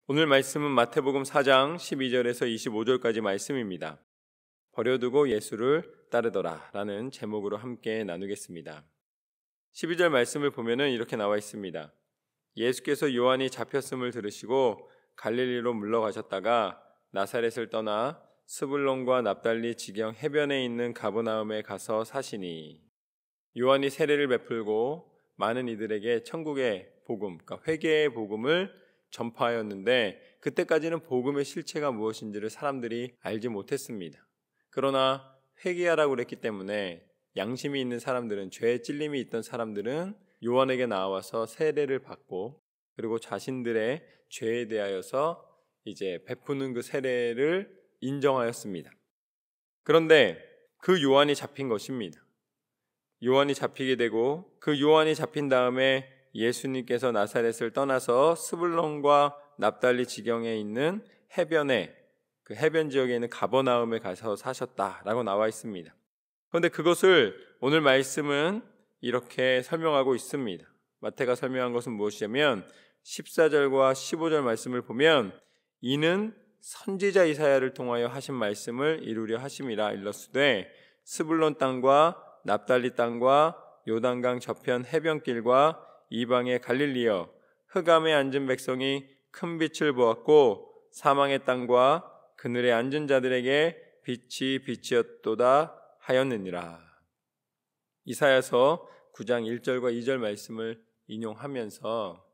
오늘 말씀은 마태복음 4장 12절에서 25절까지 말씀입니다. 버려두고 예수를 따르더라 라는 제목으로 함께 나누겠습니다. 12절 말씀을 보면은 이렇게 나와 있습니다. 예수께서 요한이 잡혔음을 들으시고 갈릴리로 물러가셨다가 나사렛을 떠나 스불론과 납달리 지경 해변에 있는 가버나움에 가서 사시니, 요한이 세례를 베풀고 많은 이들에게 천국의 복음, 그러니까 회개의 복음을 전파하였는데 그때까지는 복음의 실체가 무엇인지를 사람들이 알지 못했습니다. 그러나 회개하라고 그랬기 때문에 양심이 있는 사람들은, 죄에 찔림이 있던 사람들은 요한에게 나와서 세례를 받고, 그리고 자신들의 죄에 대하여서 이제 베푸는 그 세례를 인정하였습니다. 그런데 그 요한이 잡힌 것입니다. 요한이 잡히게 되고, 그 요한이 잡힌 다음에 예수님께서 나사렛을 떠나서 스불론과 납달리 지경에 있는 해변에, 그 해변 지역에 있는 가버나움에 가서 사셨다라고 나와 있습니다. 그런데 그것을 오늘 말씀은 이렇게 설명하고 있습니다. 마태가 설명한 것은 무엇이냐면 14절과 15절 말씀을 보면, 이는 선지자 이사야를 통하여 하신 말씀을 이루려 하심이라 일렀으되 스불론 땅과 납달리 땅과 요단강 저편 해변길과 이방의 갈릴리여, 흑암에 앉은 백성이 큰 빛을 보았고 사망의 땅과 그늘에 앉은 자들에게 빛이 빛이었도다 하였느니라. 이사야서 9장 1절과 2절 말씀을 인용하면서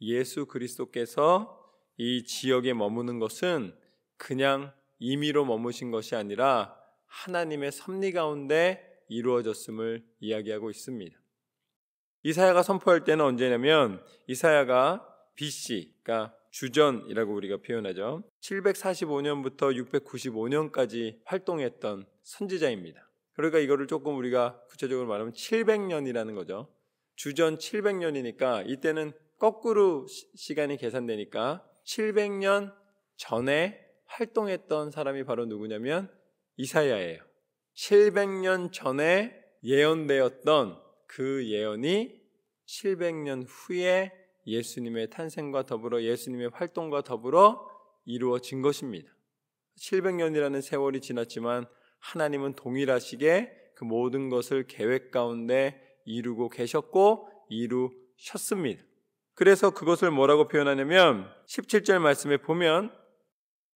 예수 그리스도께서 이 지역에 머무는 것은 그냥 임의로 머무신 것이 아니라 하나님의 섭리 가운데 이루어졌음을 이야기하고 있습니다. 이사야가 선포할 때는 언제냐면 이사야가 BC, 그러니까 주전이라고 우리가 표현하죠. 745년부터 695년까지 활동했던 선지자입니다. 그러니까 이거를 조금 우리가 구체적으로 말하면 700년이라는 거죠. 주전 700년이니까 이때는 거꾸로 시간이 계산되니까 700년 전에 활동했던 사람이 바로 누구냐면 이사야예요. 700년 전에 예언되었던 그 예언이 700년 후에 예수님의 탄생과 더불어 예수님의 활동과 더불어 이루어진 것입니다. 700년이라는 세월이 지났지만 하나님은 동일하시게 그 모든 것을 계획 가운데 이루고 계셨고 이루셨습니다. 그래서 그것을 뭐라고 표현하냐면 17절 말씀에 보면,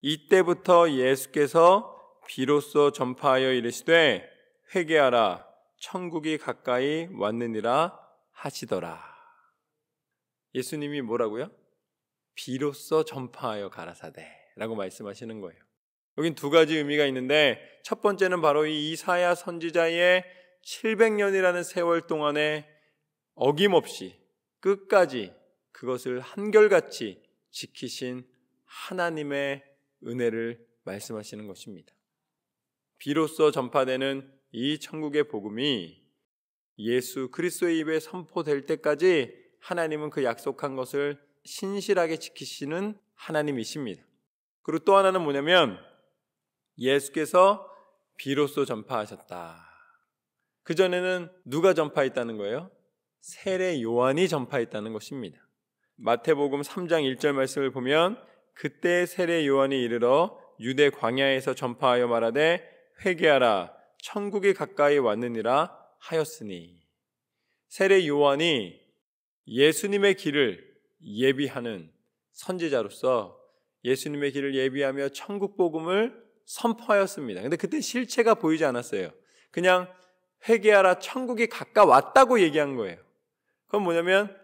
이때부터 예수께서 비로소 전파하여 이르시되 회개하라, 천국이 가까이 왔느니라 하시더라. 예수님이 뭐라고요? 비로소 전파하여 가라사대 라고 말씀하시는 거예요. 여긴 두 가지 의미가 있는데, 첫 번째는 바로 이 이사야 선지자의 700년이라는 세월 동안에 어김없이 끝까지 그것을 한결같이 지키신 하나님의 은혜를 말씀하시는 것입니다. 비로소 전파되는 이 천국의 복음이 예수 그리스도의 입에 선포될 때까지 하나님은 그 약속한 것을 신실하게 지키시는 하나님이십니다. 그리고 또 하나는 뭐냐면 예수께서 비로소 전파하셨다. 그전에는 누가 전파했다는 거예요? 세례 요한이 전파했다는 것입니다. 마태복음 3장 1절 말씀을 보면, 그때 세례 요한이 이르러 유대 광야에서 전파하여 말하되 회개하라, 천국이 가까이 왔느니라 하였으니. 세례 요한이 예수님의 길을 예비하는 선지자로서 예수님의 길을 예비하며 천국 복음을 선포하였습니다. 근데 그때 실체가 보이지 않았어요. 그냥 회개하라, 천국이 가까웠다고 얘기한 거예요. 그건 뭐냐면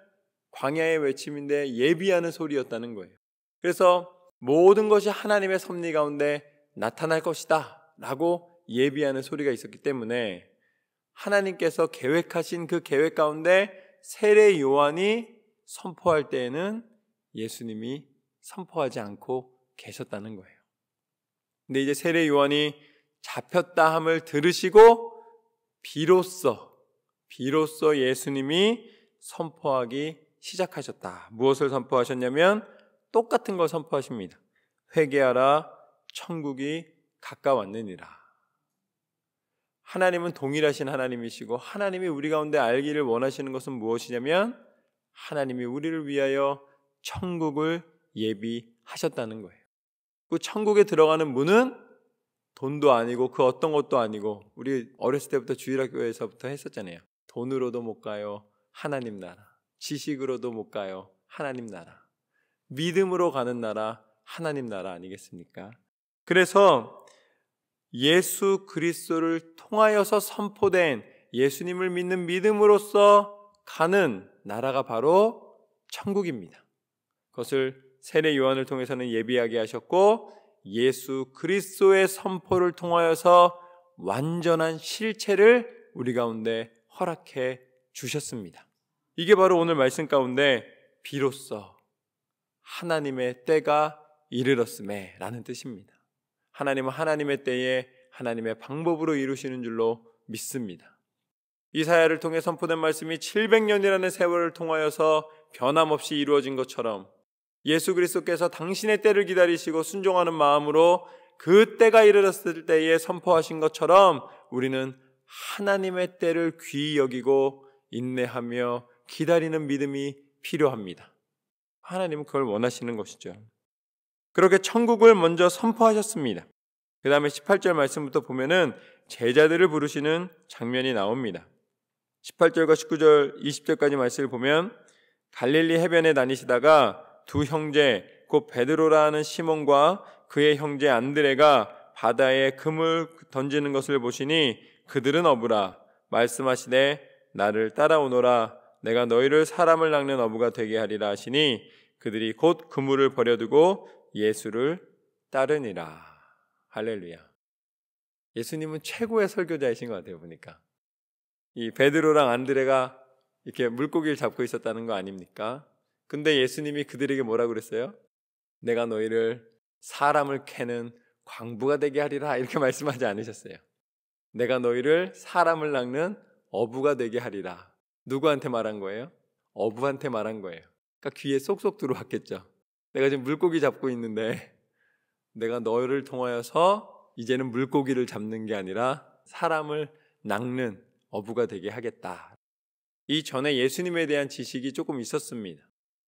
광야의 외침인데 예비하는 소리였다는 거예요. 그래서 모든 것이 하나님의 섭리 가운데 나타날 것이다 라고 예비하는 소리가 있었기 때문에 하나님께서 계획하신 그 계획 가운데 세례 요한이 선포할 때에는 예수님이 선포하지 않고 계셨다는 거예요. 근데 이제 세례 요한이 잡혔다 함을 들으시고 비로소 예수님이 선포하기 시작하셨다. 무엇을 선포하셨냐면 똑같은 걸 선포하십니다. 회개하라, 천국이 가까웠느니라. 하나님은 동일하신 하나님이시고 하나님이 우리 가운데 알기를 원하시는 것은 무엇이냐면 하나님이 우리를 위하여 천국을 예비하셨다는 거예요. 그 천국에 들어가는 문은 돈도 아니고 그 어떤 것도 아니고, 우리 어렸을 때부터 주일학교에서부터 했었잖아요. 돈으로도 못 가요, 하나님 나라. 지식으로도 못 가요, 하나님 나라. 믿음으로 가는 나라, 하나님 나라 아니겠습니까? 그래서 예수 그리스도를 통하여서 선포된, 예수님을 믿는 믿음으로써 가는 나라가 바로 천국입니다. 그것을 세례 요한을 통해서는 예비하게 하셨고, 예수 그리스도의 선포를 통하여서 완전한 실체를 우리 가운데 허락해 주셨습니다. 이게 바로 오늘 말씀 가운데 비로소 하나님의 때가 이르렀음에 라는 뜻입니다. 하나님은 하나님의 때에 하나님의 방법으로 이루시는 줄로 믿습니다. 이사야를 통해 선포된 말씀이 700년이라는 세월을 통하여서 변함없이 이루어진 것처럼, 예수 그리스도께서 당신의 때를 기다리시고 순종하는 마음으로 그 때가 이르렀을 때에 선포하신 것처럼 우리는 하나님의 때를 귀히 여기고 인내하며 기다리는 믿음이 필요합니다. 하나님은 그걸 원하시는 것이죠. 그렇게 천국을 먼저 선포하셨습니다. 그 다음에 18절 말씀부터 보면은 제자들을 부르시는 장면이 나옵니다. 18절과 19절, 20절까지 말씀을 보면, 갈릴리 해변에 다니시다가 두 형제 곧 베드로라 하는 시몬과 그의 형제 안드레가 바다에 금을 던지는 것을 보시니 그들은 어부라. 말씀하시되 나를 따라오너라. 내가 너희를 사람을 낚는 어부가 되게 하리라 하시니 그들이 곧 그물을 버려두고 예수를 따르니라. 할렐루야. 예수님은 최고의 설교자이신 것 같아요. 보니까 이 베드로랑 안드레가 이렇게 물고기를 잡고 있었다는 거 아닙니까? 근데 예수님이 그들에게 뭐라고 그랬어요? 내가 너희를 사람을 캐는 광부가 되게 하리라, 이렇게 말씀하지 않으셨어요. 내가 너희를 사람을 낚는 어부가 되게 하리라. 누구한테 말한 거예요? 어부한테 말한 거예요. 그러니까 귀에 쏙쏙 들어왔겠죠. 내가 지금 물고기 잡고 있는데 내가 너희를 통하여서 이제는 물고기를 잡는 게 아니라 사람을 낚는 어부가 되게 하겠다. 이 전에 예수님에 대한 지식이 조금 있었습니다.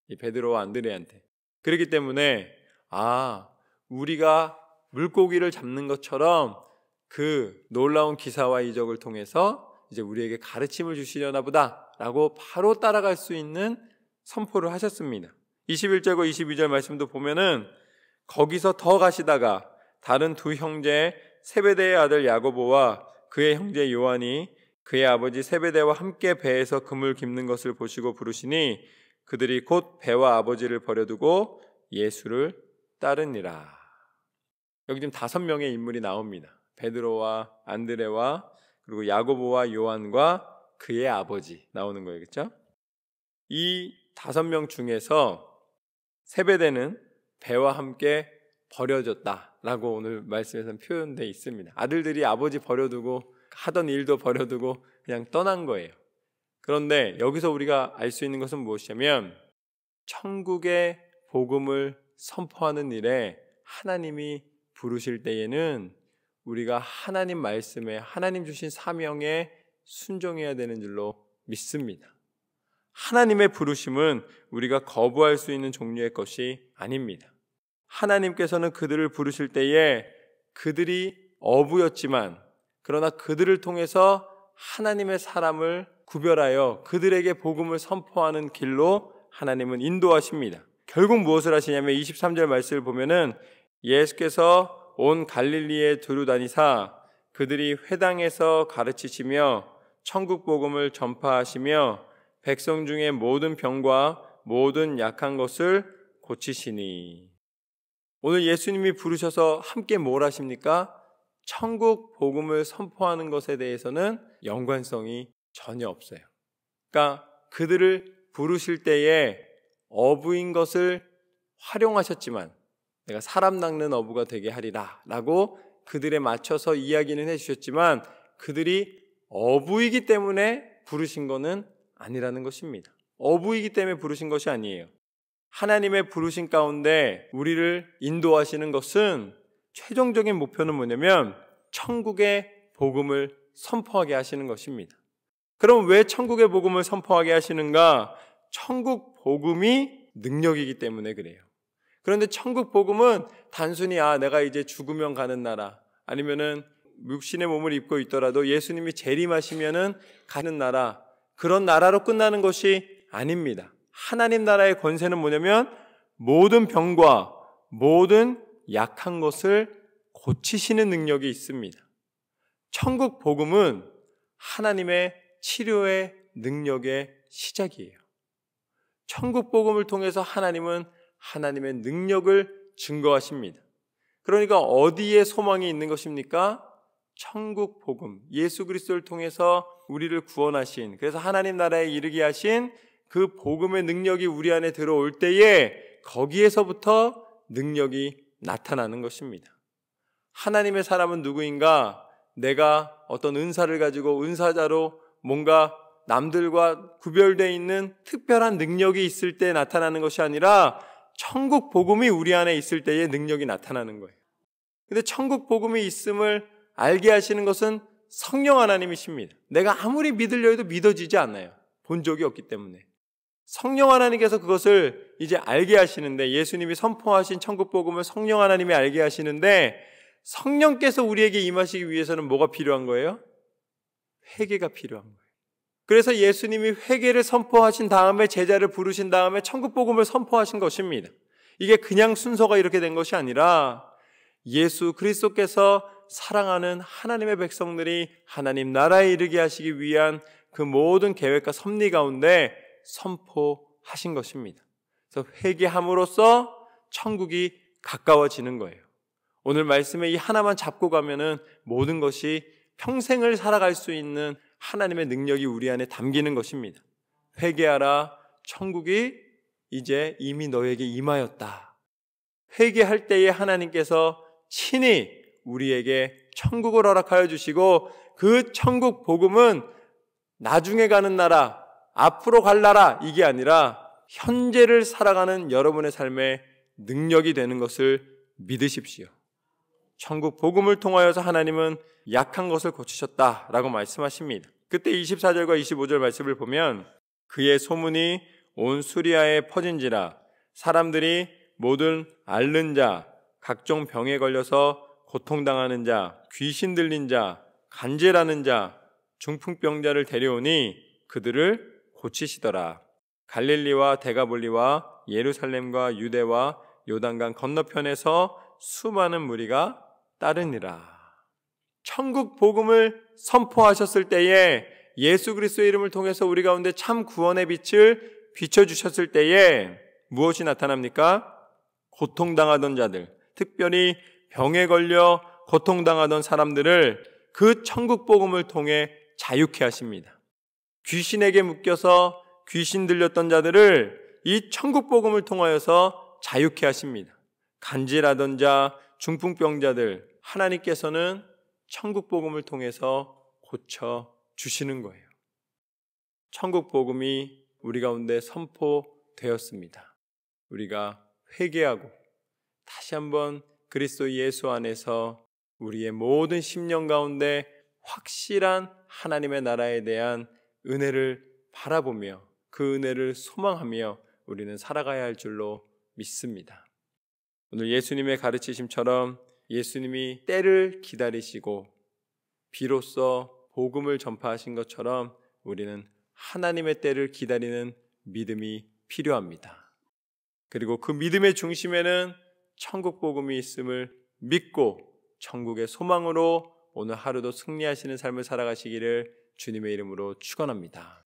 이 베드로와 안드레한테. 그렇기 때문에 우리가 물고기를 잡는 것처럼 그 놀라운 기사와 이적을 통해서 이제 우리에게 가르침을 주시려나 보다 라고 바로 따라갈 수 있는 선포를 하셨습니다. 21절과 22절 말씀도 보면은 거기서 더 가시다가 다른 두 형제 세베대의 아들 야고보와 그의 형제 요한이 그의 아버지 세베대와 함께 배에서 금을 깁는 것을 보시고 부르시니 그들이 곧 배와 아버지를 버려두고 예수를 따르니라. 여기 지금 5명의 인물이 나옵니다. 베드로와 안드레와 그리고 야고보와 요한과 그의 아버지 나오는 거예요. 그렇죠? 이 5명 중에서 세베대는 배와 함께 버려졌다라고 오늘 말씀에서는 표현되어 있습니다. 아들들이 아버지 버려두고 하던 일도 버려두고 그냥 떠난 거예요. 그런데 여기서 우리가 알 수 있는 것은 무엇이냐면 천국의 복음을 선포하는 일에 하나님이 부르실 때에는 우리가 하나님 말씀에, 하나님 주신 사명에 순종해야 되는 줄로 믿습니다. 하나님의 부르심은 우리가 거부할 수 있는 종류의 것이 아닙니다. 하나님께서는 그들을 부르실 때에 그들이 어부였지만 그러나 그들을 통해서 하나님의 사람을 구별하여 그들에게 복음을 선포하는 길로 하나님은 인도하십니다. 결국 무엇을 하시냐면 23절 말씀을 보면은 예수께서 온 갈릴리에 두루 다니사 그들이 회당에서 가르치시며 천국 복음을 전파하시며 백성 중에 모든 병과 모든 약한 것을 고치시니. 오늘 예수님이 부르셔서 함께 뭘 하십니까? 천국 복음을 선포하는 것에 대해서는 연관성이 전혀 없어요. 그러니까 그들을 부르실 때에 어부인 것을 활용하셨지만 내가 사람 낚는 어부가 되게 하리라 라고 그들에 맞춰서 이야기는 해주셨지만 그들이 어부이기 때문에 부르신 것은 아니라는 것입니다. 어부이기 때문에 부르신 것이 아니에요. 하나님의 부르신 가운데 우리를 인도하시는 것은 최종적인 목표는 뭐냐면 천국의 복음을 선포하게 하시는 것입니다. 그럼 왜 천국의 복음을 선포하게 하시는가? 천국 복음이 능력이기 때문에 그래요. 그런데 천국 복음은 단순히 내가 이제 죽으면 가는 나라, 아니면은 육신의 몸을 입고 있더라도 예수님이 재림하시면은 가는 나라, 그런 나라로 끝나는 것이 아닙니다. 하나님 나라의 권세는 뭐냐면 모든 병과 모든 약한 것을 고치시는 능력이 있습니다. 천국 복음은 하나님의 치료의 능력의 시작이에요. 천국 복음을 통해서 하나님은 하나님의 능력을 증거하십니다. 그러니까 어디에 소망이 있는 것입니까? 천국 복음, 예수 그리스도를 통해서 우리를 구원하신, 그래서 하나님 나라에 이르게 하신 그 복음의 능력이 우리 안에 들어올 때에 거기에서부터 능력이 나타나는 것입니다. 하나님의 사람은 누구인가? 내가 어떤 은사를 가지고 은사자로 뭔가 남들과 구별되어 있는 특별한 능력이 있을 때 나타나는 것이 아니라 천국 복음이 우리 안에 있을 때의 능력이 나타나는 거예요. 근데 천국 복음이 있음을 알게 하시는 것은 성령 하나님이십니다. 내가 아무리 믿으려 해도 믿어지지 않아요. 본 적이 없기 때문에. 성령 하나님께서 그것을 이제 알게 하시는데, 예수님이 선포하신 천국 복음을 성령 하나님이 알게 하시는데, 성령께서 우리에게 임하시기 위해서는 뭐가 필요한 거예요? 회개가 필요한 거예요. 그래서 예수님이 회개를 선포하신 다음에 제자를 부르신 다음에 천국 복음을 선포하신 것입니다. 이게 그냥 순서가 이렇게 된 것이 아니라 예수 그리스도께서 사랑하는 하나님의 백성들이 하나님 나라에 이르게 하시기 위한 그 모든 계획과 섭리 가운데 선포하신 것입니다. 그래서 회개함으로써 천국이 가까워지는 거예요. 오늘 말씀에 이 하나만 잡고 가면은 모든 것이 평생을 살아갈 수 있는 하나님의 능력이 우리 안에 담기는 것입니다. 회개하라, 천국이 이제 이미 너에게 임하였다. 회개할 때에 하나님께서 친히 우리에게 천국을 허락하여 주시고, 그 천국 복음은 나중에 가는 나라, 앞으로 갈 나라, 이게 아니라 현재를 살아가는 여러분의 삶의 능력이 되는 것을 믿으십시오. 천국 복음을 통하여서 하나님은 약한 것을 고치셨다라고 말씀하십니다. 그때 24절과 25절 말씀을 보면 그의 소문이 온 수리아에 퍼진지라 사람들이 모든 앓는 자, 각종 병에 걸려서 고통당하는 자, 귀신 들린 자, 간질하는 자, 중풍병자를 데려오니 그들을 고치시더라. 갈릴리와 데가볼리와 예루살렘과 유대와 요단강 건너편에서 수많은 무리가 따르니라. 천국 복음을 선포하셨을 때에 예수 그리스도의 이름을 통해서 우리 가운데 참 구원의 빛을 비춰주셨을 때에 무엇이 나타납니까? 고통당하던 자들, 특별히 병에 걸려 고통당하던 사람들을 그 천국 복음을 통해 자유케 하십니다. 귀신에게 묶여서 귀신 들렸던 자들을 이 천국 복음을 통하여서 자유케 하십니다. 간질하던 자, 중풍병자들, 하나님께서는 천국 복음을 통해서 고쳐 주시는 거예요. 천국 복음이 우리 가운데 선포되었습니다. 우리가 회개하고 다시 한번 그리스도 예수 안에서 우리의 모든 심령 가운데 확실한 하나님의 나라에 대한 은혜를 바라보며 그 은혜를 소망하며 우리는 살아가야 할 줄로 믿습니다. 오늘 예수님의 가르치심처럼 예수님이 때를 기다리시고 비로소 복음을 전파하신 것처럼 우리는 하나님의 때를 기다리는 믿음이 필요합니다. 그리고 그 믿음의 중심에는 천국 복음이 있음을 믿고 천국의 소망으로 오늘 하루도 승리하시는 삶을 살아가시기를 주님의 이름으로 축원합니다.